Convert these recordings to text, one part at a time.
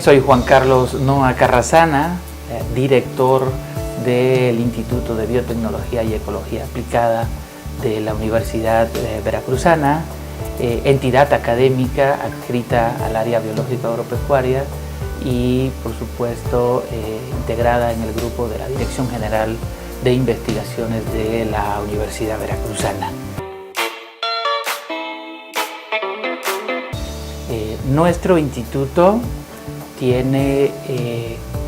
Soy Juan Carlos Noa Carrasana, director del Instituto de Biotecnología y Ecología Aplicada de la Universidad Veracruzana, entidad académica adscrita al área biológica agropecuaria y, por supuesto, integrada en el grupo de la Dirección General de Investigaciones de la Universidad Veracruzana. Nuestro instituto tiene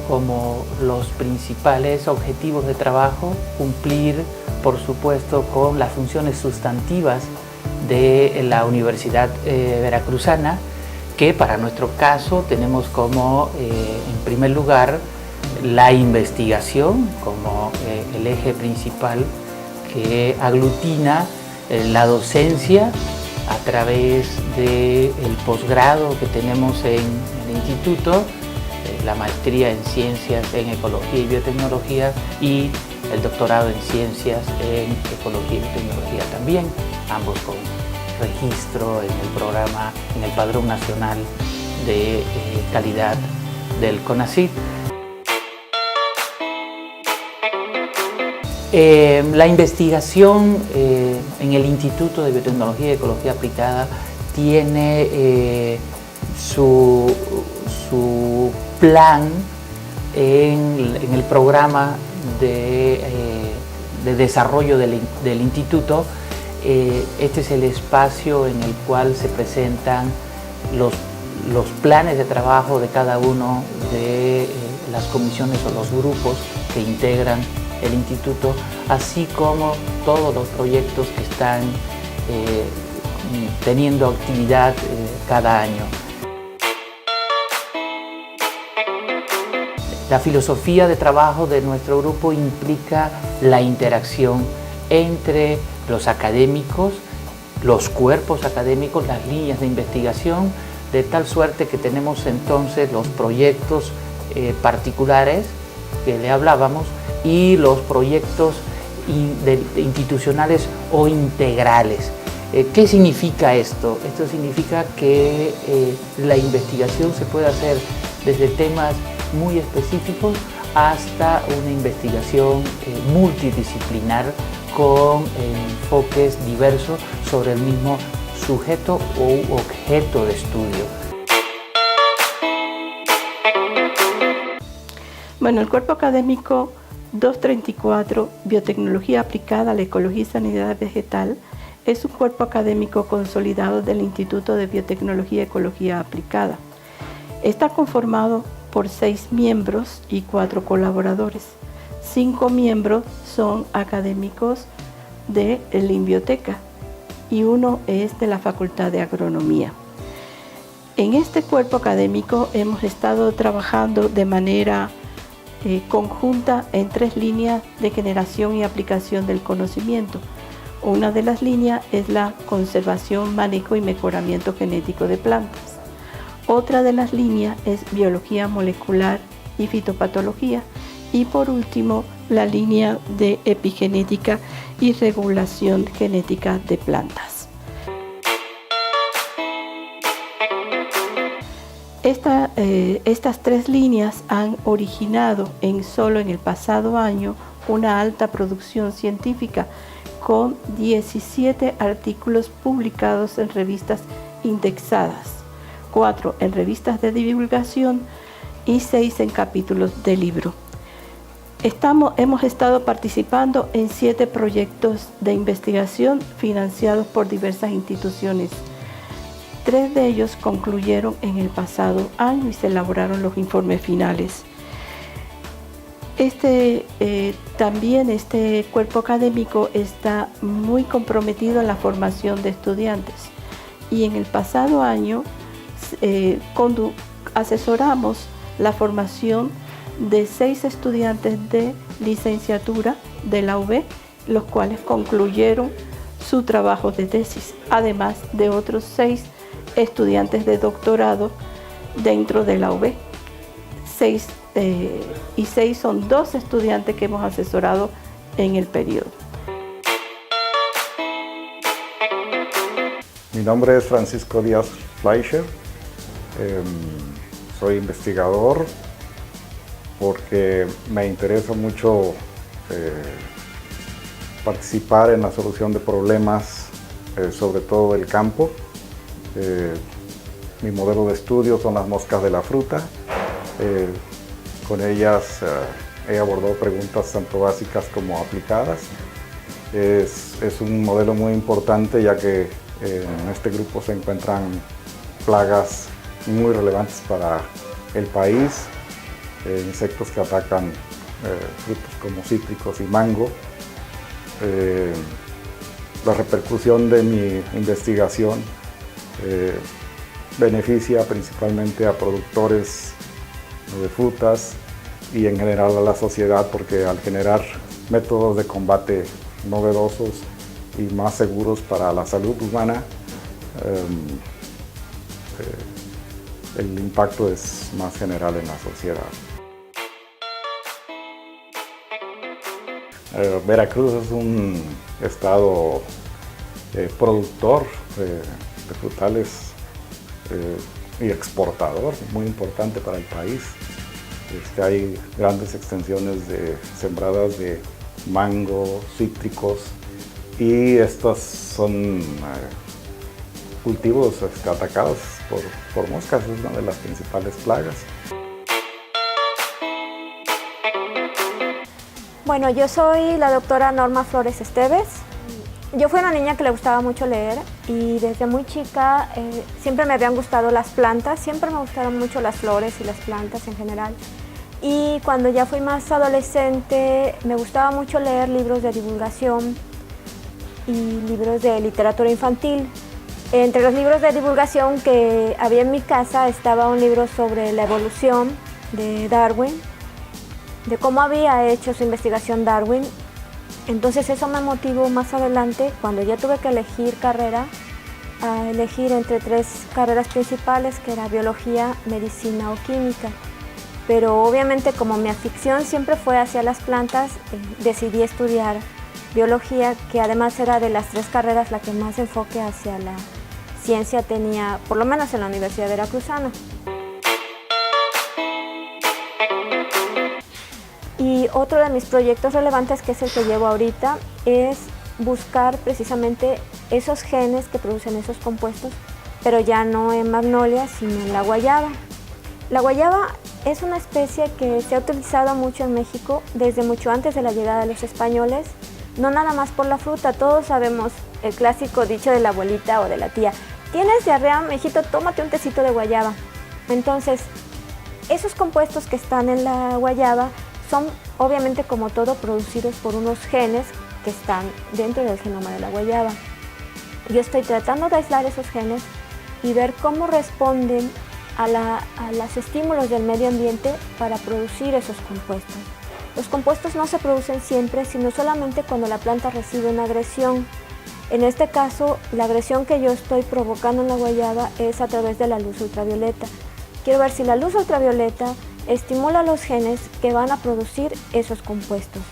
como los principales objetivos de trabajo cumplir, por supuesto, con las funciones sustantivas de la Universidad Veracruzana, que para nuestro caso tenemos como, en primer lugar, la investigación como el eje principal que aglutina la docencia a través del posgrado que tenemos en el instituto, la maestría en Ciencias en Ecología y Biotecnología y el doctorado en Ciencias en Ecología y Biotecnología también, ambos con registro en el programa, en el Padrón Nacional de Calidad del CONACYT. La investigación en el Instituto de Biotecnología y Ecología Aplicada tiene su plan en el programa de desarrollo del instituto. Este es el espacio en el cual se presentan los planes de trabajo de cada uno de las comisiones o los grupos que integran el instituto, así como todos los proyectos que están teniendo actividad cada año. La filosofía de trabajo de nuestro grupo implica la interacción entre los académicos, los cuerpos académicos, las líneas de investigación, de tal suerte que tenemos entonces los proyectos particulares que le hablábamos y los proyectos institucionales o integrales. ¿Qué significa esto? Esto significa que la investigación se puede hacer desde temas muy específicos hasta una investigación multidisciplinar con enfoques diversos sobre el mismo sujeto o objeto de estudio. Bueno, el cuerpo académico 234, Biotecnología Aplicada a la Ecología y Sanidad Vegetal, es un cuerpo académico consolidado del Instituto de Biotecnología y Ecología Aplicada. Está conformado por 6 miembros y 4 colaboradores. 5 miembros son académicos de la Inbioteca y 1 es de la Facultad de Agronomía. En este cuerpo académico hemos estado trabajando de manera conjunta en 3 líneas de generación y aplicación del conocimiento. Una de las líneas es la conservación, manejo y mejoramiento genético de plantas. Otra de las líneas es biología molecular y fitopatología. Y por último, la línea de epigenética y regulación genética de plantas. Estas 3 líneas han originado solo en el pasado año una alta producción científica con 17 artículos publicados en revistas indexadas, 4 en revistas de divulgación y 6 en capítulos de libro. Hemos estado participando en 7 proyectos de investigación financiados por diversas instituciones. 3 de ellos concluyeron en el pasado año y se elaboraron los informes finales. También este cuerpo académico está muy comprometido en la formación de estudiantes y en el pasado año asesoramos la formación de 6 estudiantes de licenciatura de la UB, los cuales concluyeron su trabajo de tesis, además de otros 6 estudiantes de doctorado dentro de la UB. 6 son 2 estudiantes que hemos asesorado en el periodo. Mi nombre es Francisco Díaz Fleischer. Soy investigador porque me interesa mucho participar en la solución de problemas, sobre todo del campo. Mi modelo de estudio son las moscas de la fruta. Con ellas he abordado preguntas tanto básicas como aplicadas. Es un modelo muy importante ya que en este grupo se encuentran plagas muy relevantes para el país, insectos que atacan frutos como cítricos y mango. La repercusión de mi investigación beneficia principalmente a productores de frutas y en general a la sociedad, porque al generar métodos de combate novedosos y más seguros para la salud humana, el impacto es más general en la sociedad. Veracruz es un estado productor de frutales y exportador muy importante para el país. Hay grandes extensiones sembradas de mango, cítricos, y estos son cultivos atacados por moscas, es una de las principales plagas. Bueno, yo soy la doctora Norma Flores Esteves. Yo fui una niña que le gustaba mucho leer y desde muy chica siempre me habían gustado las plantas, siempre me gustaron mucho las flores y las plantas en general. Y cuando ya fui más adolescente me gustaba mucho leer libros de divulgación y libros de literatura infantil. Entre los libros de divulgación que había en mi casa estaba un libro sobre la evolución de Darwin, de cómo había hecho su investigación Darwin. Entonces eso me motivó más adelante, cuando ya tuve que elegir carrera, a elegir entre 3 carreras principales, que era biología, medicina o química. Pero obviamente como mi afición siempre fue hacia las plantas, decidí estudiar biología, que además era de las 3 carreras la que más enfoque hacia la ciencia tenía, por lo menos en la Universidad Veracruzana. Y otro de mis proyectos relevantes, que es el que llevo ahorita, es buscar precisamente esos genes que producen esos compuestos, pero ya no en magnolia, sino en la guayaba. La guayaba es una especie que se ha utilizado mucho en México desde mucho antes de la llegada de los españoles, no nada más por la fruta. Todos sabemos el clásico dicho de la abuelita o de la tía: ¿tienes diarrea, mijito? Tómate un tecito de guayaba. Entonces, esos compuestos que están en la guayaba son, obviamente, como todo, producidos por unos genes que están dentro del genoma de la guayaba. Yo estoy tratando de aislar esos genes y ver cómo responden a los estímulos del medio ambiente para producir esos compuestos. Los compuestos no se producen siempre, sino solamente cuando la planta recibe una agresión. En este caso, la agresión que yo estoy provocando en la guayaba es a través de la luz ultravioleta. Quiero ver si la luz ultravioleta estimula los genes que van a producir esos compuestos.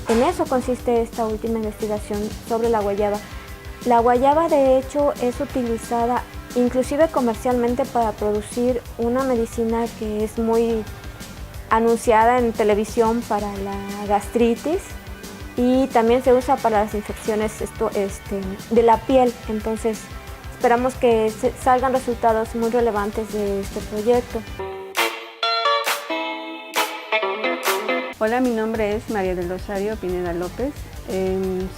En eso consiste esta última investigación sobre la guayaba. La guayaba, de hecho, es utilizada inclusive comercialmente para producir una medicina que es muy anunciada en televisión para la gastritis, y también se usa para las infecciones de la piel. Entonces esperamos que salgan resultados muy relevantes de este proyecto. Hola, mi nombre es María del Rosario Pineda López.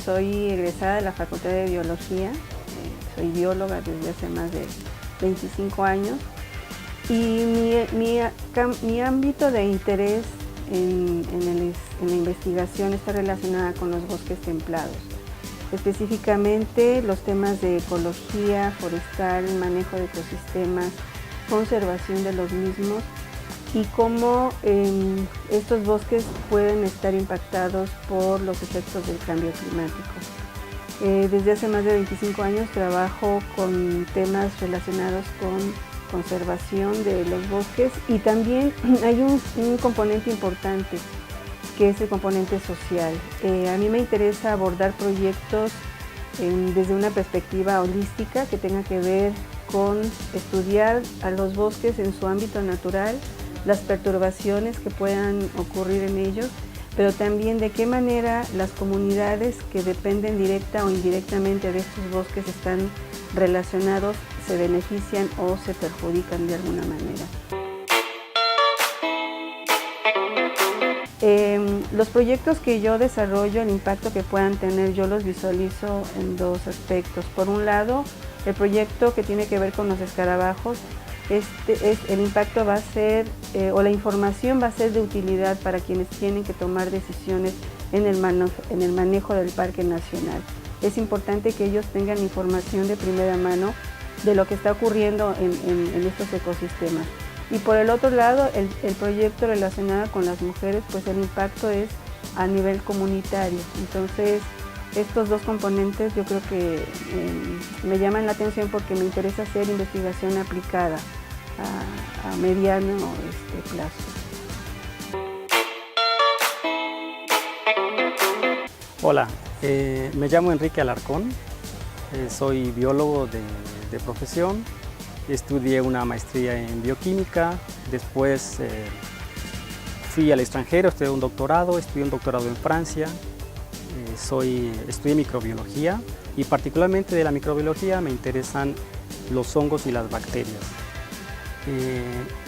Soy egresada de la Facultad de Biología. Soy bióloga desde hace más de 25 años. Y mi ámbito de interés en la investigación está relacionada con los bosques templados. Específicamente los temas de ecología forestal, manejo de ecosistemas, conservación de los mismos y cómo estos bosques pueden estar impactados por los efectos del cambio climático. Desde hace más de 25 años trabajo con temas relacionados con conservación de los bosques y también hay un componente importante que es el componente social. A mí me interesa abordar proyectos desde una perspectiva holística que tenga que ver con estudiar a los bosques en su ámbito natural, las perturbaciones que puedan ocurrir en ellos, pero también de qué manera las comunidades que dependen directa o indirectamente de estos bosques están relacionados, se benefician o se perjudican de alguna manera. Los proyectos que yo desarrollo, el impacto que puedan tener, yo los visualizo en dos aspectos. Por un lado, el proyecto que tiene que ver con los escarabajos, el impacto va a ser, o la información va a ser de utilidad para quienes tienen que tomar decisiones en el manejo del Parque Nacional. Es importante que ellos tengan información de primera mano de lo que está ocurriendo en estos ecosistemas. Y por el otro lado, el proyecto relacionado con las mujeres, pues el impacto es a nivel comunitario. Entonces, estos dos componentes yo creo que me llaman la atención porque me interesa hacer investigación aplicada a mediano plazo. Hola, me llamo Enrique Alarcón, soy biólogo de profesión. Estudié una maestría en bioquímica, después fui al extranjero, estudié un doctorado en Francia, estudié microbiología y particularmente de la microbiología me interesan los hongos y las bacterias.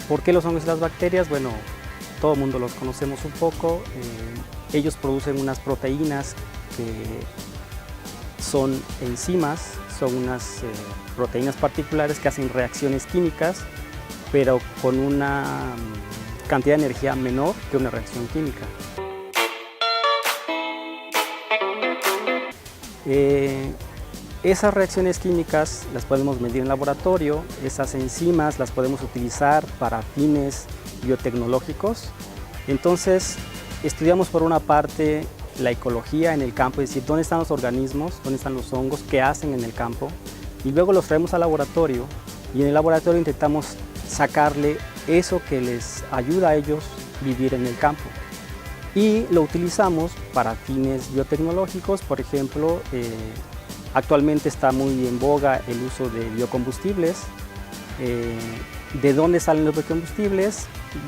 ¿Por qué los hongos y las bacterias? Bueno, todo el mundo los conocemos un poco, ellos producen unas proteínas que son enzimas, son unas proteínas particulares que hacen reacciones químicas, pero con una cantidad de energía menor que una reacción química. Esas reacciones químicas las podemos medir en laboratorio, esas enzimas las podemos utilizar para fines biotecnológicos. Entonces, estudiamos por una parte la ecología en el campo, es decir, dónde están los organismos, dónde están los hongos, qué hacen en el campo, y luego los traemos al laboratorio y en el laboratorio intentamos sacarle eso que les ayuda a ellos vivir en el campo. Y lo utilizamos para fines biotecnológicos, por ejemplo, actualmente está muy en boga el uso de biocombustibles. ¿De dónde salen los biocombustibles?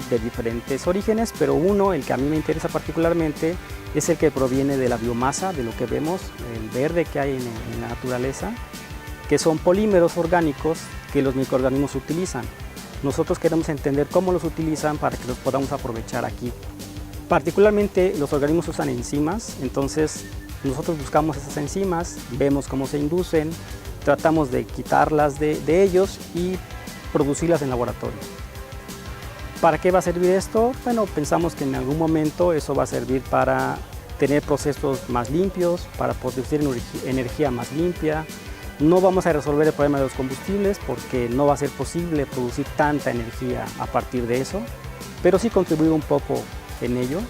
De diferentes orígenes, pero uno, el que a mí me interesa particularmente, es el que proviene de la biomasa, de lo que vemos, el verde que hay en la naturaleza, que son polímeros orgánicos que los microorganismos utilizan. Nosotros queremos entender cómo los utilizan para que los podamos aprovechar aquí. Particularmente los organismos usan enzimas, entonces nosotros buscamos esas enzimas, vemos cómo se inducen, tratamos de quitarlas de ellos y producirlas en laboratorio. ¿Para qué va a servir esto? Bueno, pensamos que en algún momento eso va a servir para tener procesos más limpios, para producir energía más limpia. No vamos a resolver el problema de los combustibles porque no va a ser posible producir tanta energía a partir de eso, pero sí contribuir un poco en ello.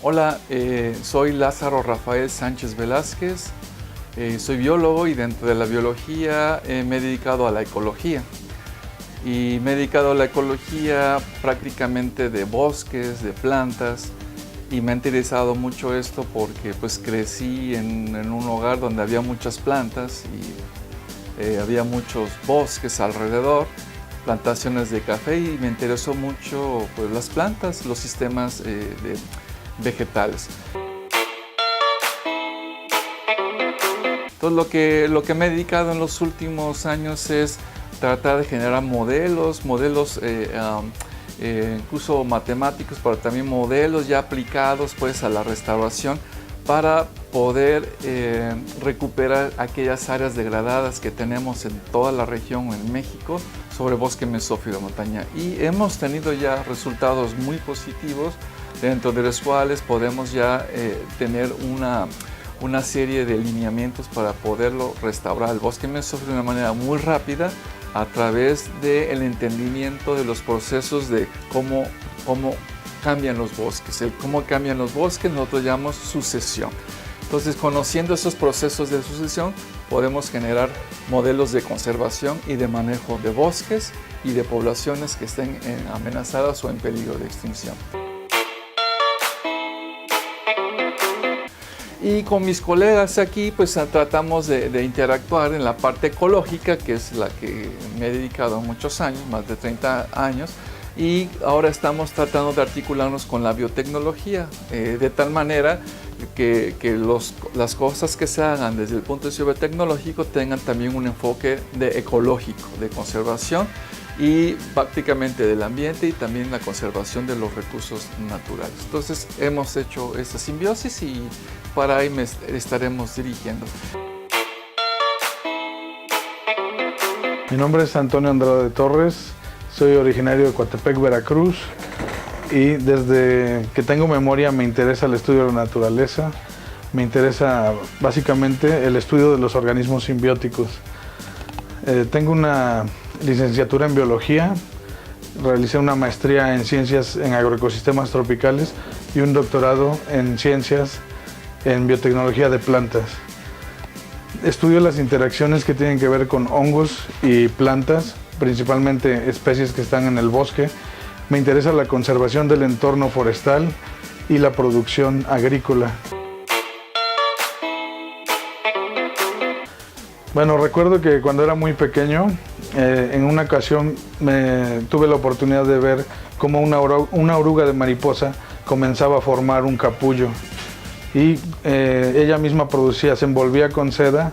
Hola, soy Lázaro Rafael Sánchez Velázquez, soy biólogo y dentro de la biología me he dedicado a la ecología. Y me he dedicado a la ecología prácticamente de bosques, de plantas, y me ha interesado mucho esto porque pues crecí en un hogar donde había muchas plantas y había muchos bosques alrededor, plantaciones de café, y me interesó mucho pues, las plantas, los sistemas vegetales. Entonces lo que me he dedicado en los últimos años es tratar de generar modelos incluso matemáticos, pero también modelos ya aplicados pues, a la restauración para poder recuperar aquellas áreas degradadas que tenemos en toda la región en México sobre bosque mesófilo de montaña. Y hemos tenido ya resultados muy positivos, dentro de los cuales podemos ya tener una serie de lineamientos para poderlo restaurar el bosque mesófilo de una manera muy rápida a través del entendimiento de los procesos de cómo cambian los bosques. Cómo cambian los bosques nosotros llamamos sucesión. Entonces, conociendo esos procesos de sucesión, podemos generar modelos de conservación y de manejo de bosques y de poblaciones que estén amenazadas o en peligro de extinción. Y con mis colegas aquí pues tratamos de interactuar en la parte ecológica, que es la que me he dedicado muchos años, más de 30 años, y ahora estamos tratando de articularnos con la biotecnología, de tal manera que las cosas que se hagan desde el punto de vista biotecnológico tengan también un enfoque ecológico, de conservación y prácticamente del ambiente y también la conservación de los recursos naturales. Entonces hemos hecho esta simbiosis y para ahí me estaremos dirigiendo. Mi nombre es Antonio Andrade Torres, soy originario de Coatepec, Veracruz, y desde que tengo memoria me interesa el estudio de la naturaleza, me interesa básicamente el estudio de los organismos simbióticos. Tengo una licenciatura en biología, realicé una maestría en ciencias en agroecosistemas tropicales y un doctorado en ciencias en biotecnología de plantas. Estudio las interacciones que tienen que ver con hongos y plantas, principalmente especies que están en el bosque. Me interesa la conservación del entorno forestal y la producción agrícola. Bueno, recuerdo que cuando era muy pequeño, en una ocasión tuve la oportunidad de ver cómo una oruga de mariposa comenzaba a formar un capullo. Y ella misma se envolvía con seda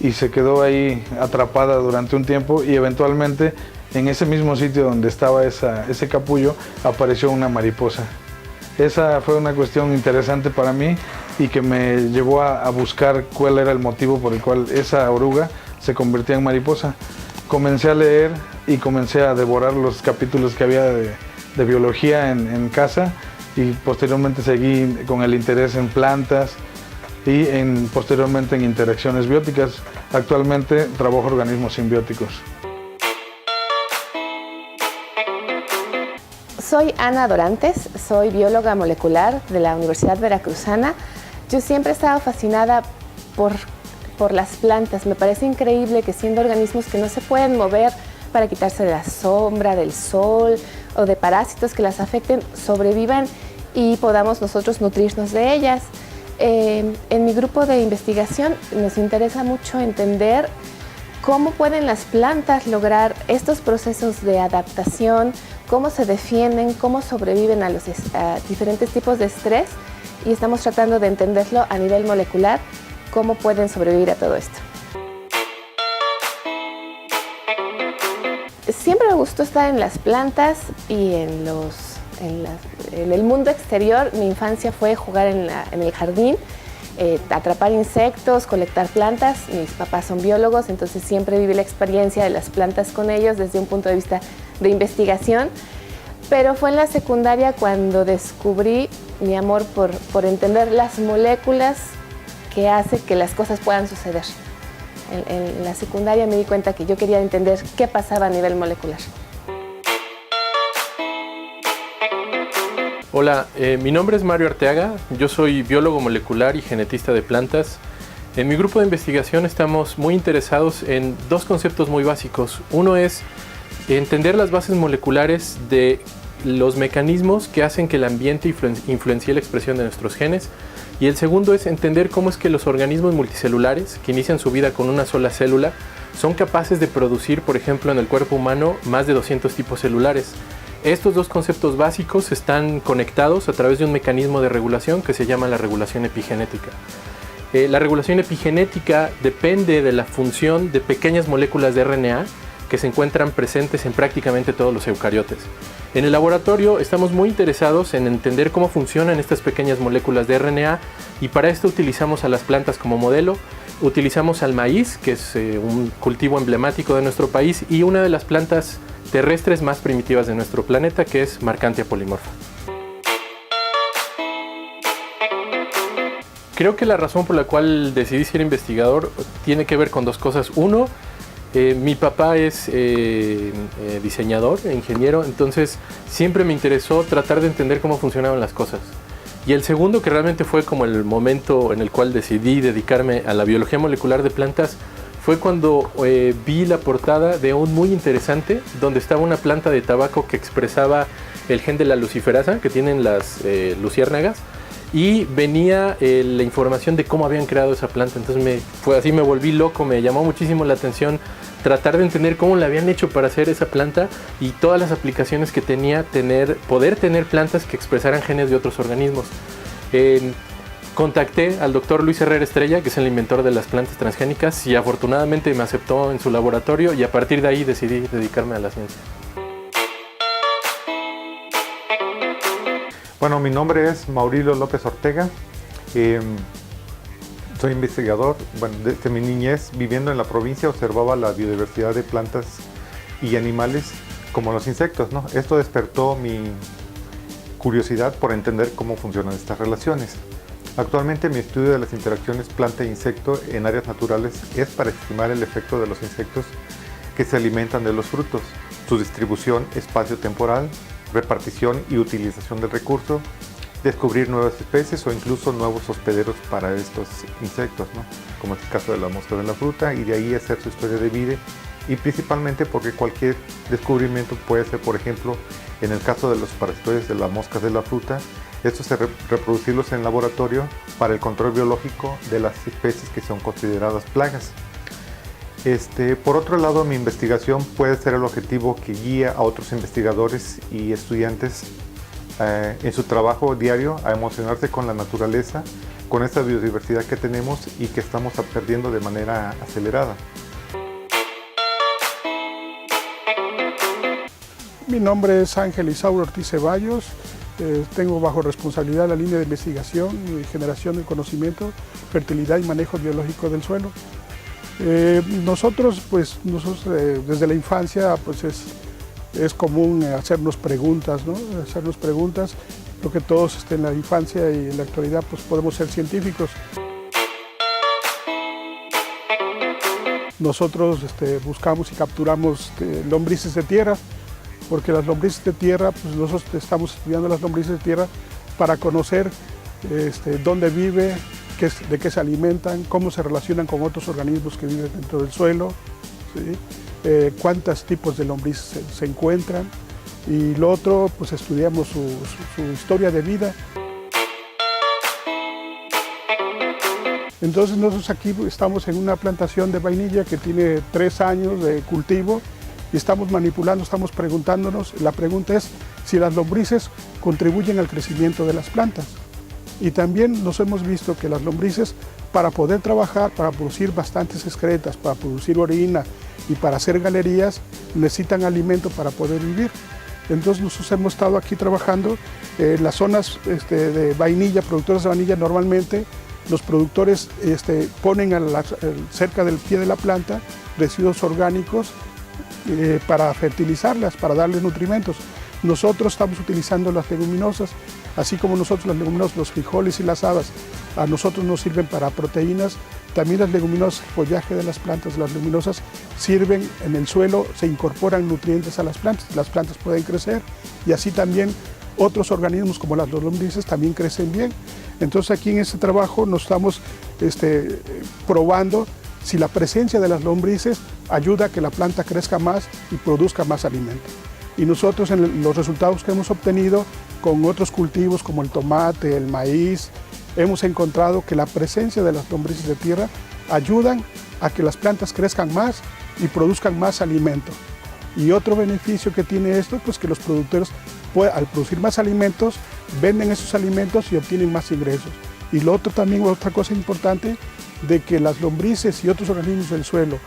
y se quedó ahí atrapada durante un tiempo, y eventualmente en ese mismo sitio donde estaba ese capullo apareció una mariposa. Esa fue una cuestión interesante para mí y que me llevó a buscar cuál era el motivo por el cual esa oruga se convertía en mariposa. Comencé a leer y comencé a devorar los capítulos que había de biología en casa, y posteriormente seguí con el interés en plantas y posteriormente en interacciones bióticas. Actualmente trabajo organismos simbióticos. Soy Ana Dorantes, soy bióloga molecular de la Universidad Veracruzana. Yo siempre he estado fascinada por las plantas. Me parece increíble que, siendo organismos que no se pueden mover para quitarse de la sombra, del sol o de parásitos que las afecten, sobrevivan y podamos nosotros nutrirnos de ellas. En mi grupo de investigación nos interesa mucho entender cómo pueden las plantas lograr estos procesos de adaptación, cómo se defienden, cómo sobreviven a diferentes tipos de estrés, y estamos tratando de entenderlo a nivel molecular, cómo pueden sobrevivir a todo esto. Siempre me gustó estar en las plantas y en el mundo exterior. Mi infancia fue jugar en el jardín, atrapar insectos, colectar plantas. Mis papás son biólogos, entonces siempre viví la experiencia de las plantas con ellos desde un punto de vista de investigación. Pero fue en la secundaria cuando descubrí mi amor por entender las moléculas que hacen que las cosas puedan suceder. En la secundaria me di cuenta que yo quería entender qué pasaba a nivel molecular. Hola, mi nombre es Mario Arteaga, yo soy biólogo molecular y genetista de plantas. En mi grupo de investigación estamos muy interesados en dos conceptos muy básicos. Uno es entender las bases moleculares de los mecanismos que hacen que el ambiente influencie la expresión de nuestros genes. Y el segundo es entender cómo es que los organismos multicelulares, que inician su vida con una sola célula, son capaces de producir, por ejemplo, en el cuerpo humano, más de 200 tipos celulares. Estos dos conceptos básicos están conectados a través de un mecanismo de regulación que se llama la regulación epigenética. La regulación epigenética depende de la función de pequeñas moléculas de RNA que se encuentran presentes en prácticamente todos los eucariotes. En el laboratorio estamos muy interesados en entender cómo funcionan estas pequeñas moléculas de RNA y para esto utilizamos a las plantas como modelo, utilizamos al maíz, que es un cultivo emblemático de nuestro país, y una de las plantas terrestres más primitivas de nuestro planeta, que es Marchantia polymorpha. Creo que la razón por la cual decidí ser investigador tiene que ver con dos cosas. Uno, mi papá es diseñador, ingeniero, entonces siempre me interesó tratar de entender cómo funcionaban las cosas. Y el segundo, que realmente fue como el momento en el cual decidí dedicarme a la biología molecular de plantas, fue cuando vi la portada de un muy interesante, donde estaba una planta de tabaco que expresaba el gen de la luciferasa, que tienen las luciérnagas, y venía la información de cómo habían creado esa planta. Entonces me volví loco, me llamó muchísimo la atención tratar de entender cómo la habían hecho para hacer esa planta y todas las aplicaciones que tenía poder tener plantas que expresaran genes de otros organismos. Contacté al doctor Luis Herrera Estrella, que es el inventor de las plantas transgénicas, y afortunadamente me aceptó en su laboratorio, y a partir de ahí decidí dedicarme a la ciencia. Bueno, mi nombre es Maurilio López Ortega. Soy investigador. Bueno, desde mi niñez, viviendo en la provincia, observaba la biodiversidad de plantas y animales como los insectos, ¿no? Esto despertó mi curiosidad por entender cómo funcionan estas relaciones. Actualmente mi estudio de las interacciones planta e insecto en áreas naturales es para estimar el efecto de los insectos que se alimentan de los frutos, su distribución espacio-temporal, repartición y utilización del recurso, descubrir nuevas especies o incluso nuevos hospederos para estos insectos, ¿no? Como es el caso de la mosca de la fruta, y de ahí hacer su historia de vida, y principalmente porque cualquier descubrimiento puede ser, por ejemplo, en el caso de los parasitoides de las moscas de la fruta, estos reproducirlos en laboratorio para el control biológico de las especies que son consideradas plagas. Por otro lado, mi investigación puede ser el objetivo que guía a otros investigadores y estudiantes en su trabajo diario a emocionarse con la naturaleza, con esta biodiversidad que tenemos y que estamos perdiendo de manera acelerada. Mi nombre es Ángel Isauro Ortiz Ceballos. Tengo bajo responsabilidad la línea de investigación y generación del conocimiento, fertilidad y manejo biológico del suelo. Nosotros desde la infancia pues es común hacernos preguntas, ¿no? Hacernos preguntas. Creo que todos en la infancia y en la actualidad pues podemos ser científicos. Nosotros buscamos y capturamos lombrices de tierra, porque las lombrices de tierra, pues nosotros estamos estudiando las lombrices de tierra para conocer dónde vive, de qué se alimentan, cómo se relacionan con otros organismos que viven dentro del suelo, ¿sí? Cuántos tipos de lombrices se encuentran, y lo otro, pues estudiamos su historia de vida. Entonces nosotros aquí estamos en una plantación de vainilla que tiene 3 años de cultivo, y estamos manipulando, estamos preguntándonos, la pregunta es si las lombrices contribuyen al crecimiento de las plantas. Y también nos hemos visto que las lombrices, para poder trabajar, para producir bastantes excretas, para producir orina y para hacer galerías, necesitan alimento para poder vivir. Entonces nosotros hemos estado aquí trabajando en las zonas de vainilla, productores de vainilla. Normalmente los productores ponen cerca del pie de la planta residuos orgánicos para fertilizarlas, para darles nutrimentos. Nosotros estamos utilizando las leguminosas, así como nosotros las leguminosas, los frijoles y las habas, a nosotros nos sirven para proteínas. También las leguminosas, el follaje de las plantas, las leguminosas sirven en el suelo, se incorporan nutrientes a las plantas pueden crecer, y así también otros organismos como las lombrices también crecen bien. Entonces aquí en este trabajo nos estamos probando si la presencia de las lombrices ayuda a que la planta crezca más y produzca más alimento. Y nosotros en los resultados que hemos obtenido con otros cultivos como el tomate, el maíz, hemos encontrado que la presencia de las lombrices de tierra ayudan a que las plantas crezcan más y produzcan más alimento. Y otro beneficio que tiene esto, pues que los productores, al producir más alimentos, venden esos alimentos y obtienen más ingresos. Y lo otro también, otra cosa importante, de que las lombrices y otros organismos del suelo,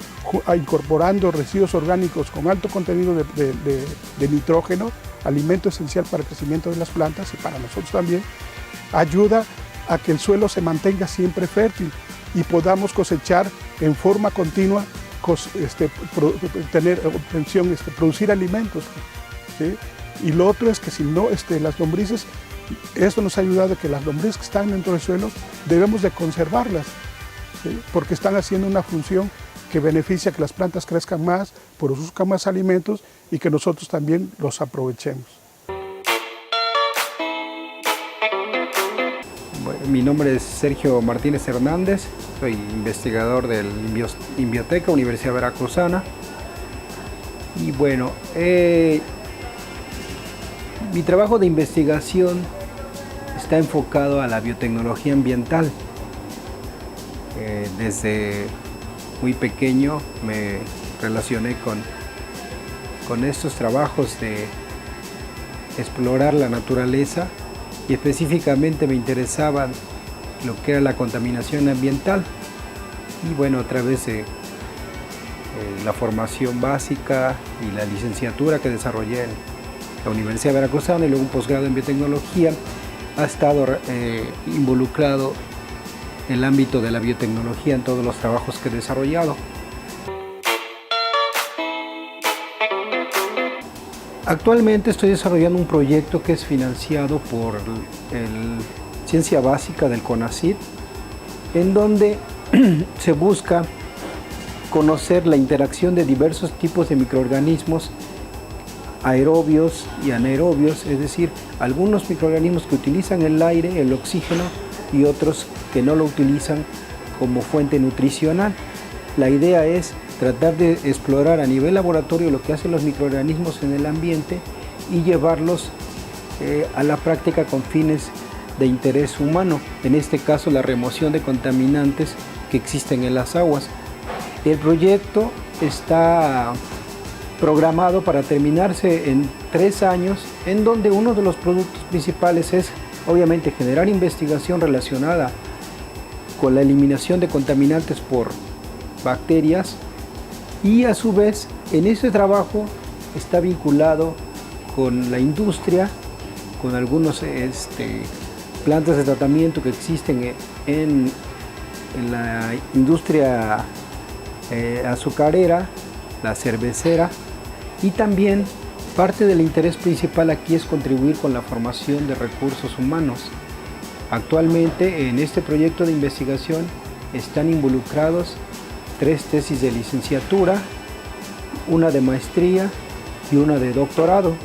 incorporando residuos orgánicos con alto contenido de nitrógeno, alimento esencial para el crecimiento de las plantas y para nosotros también, ayuda a que el suelo se mantenga siempre fértil y podamos cosechar en forma continua, producir alimentos, ¿sí? Y lo otro es que si no, las lombrices, esto nos ha ayudado a que las lombrices que están dentro del suelo debemos de conservarlas, ¿sí? Porque están haciendo una función que beneficia que las plantas crezcan más, produzcan más alimentos y que nosotros también los aprovechemos. Bueno, mi nombre es Sergio Martínez Hernández, soy investigador del Inbioteca, Universidad Veracruzana. Y bueno, mi trabajo de investigación está enfocado a la biotecnología ambiental. Desde muy pequeño me relacioné con estos trabajos de explorar la naturaleza y específicamente me interesaban lo que era la contaminación ambiental. Y bueno, a través de la formación básica y la licenciatura que desarrollé en la Universidad Veracruzana y luego un posgrado en biotecnología, ha estado involucrado en el ámbito de la biotecnología en todos los trabajos que he desarrollado. Actualmente estoy desarrollando un proyecto que es financiado por Ciencia Básica del CONACYT, en donde se busca conocer la interacción de diversos tipos de microorganismos aerobios y anaerobios, es decir, algunos microorganismos que utilizan el aire, el oxígeno, y otros que no lo utilizan como fuente nutricional. La idea es tratar de explorar a nivel laboratorio lo que hacen los microorganismos en el ambiente y llevarlos a la práctica con fines de interés humano, en este caso la remoción de contaminantes que existen en las aguas. El proyecto está programado para terminarse en 3 años, en donde uno de los productos principales es obviamente generar investigación relacionada con la eliminación de contaminantes por bacterias, y a su vez en ese trabajo está vinculado con la industria, con algunos plantas de tratamiento que existen en la industria azucarera, la cervecera, y también parte del interés principal aquí es contribuir con la formación de recursos humanos. Actualmente en este proyecto de investigación están involucrados 3 tesis de licenciatura, una de maestría y una de doctorado.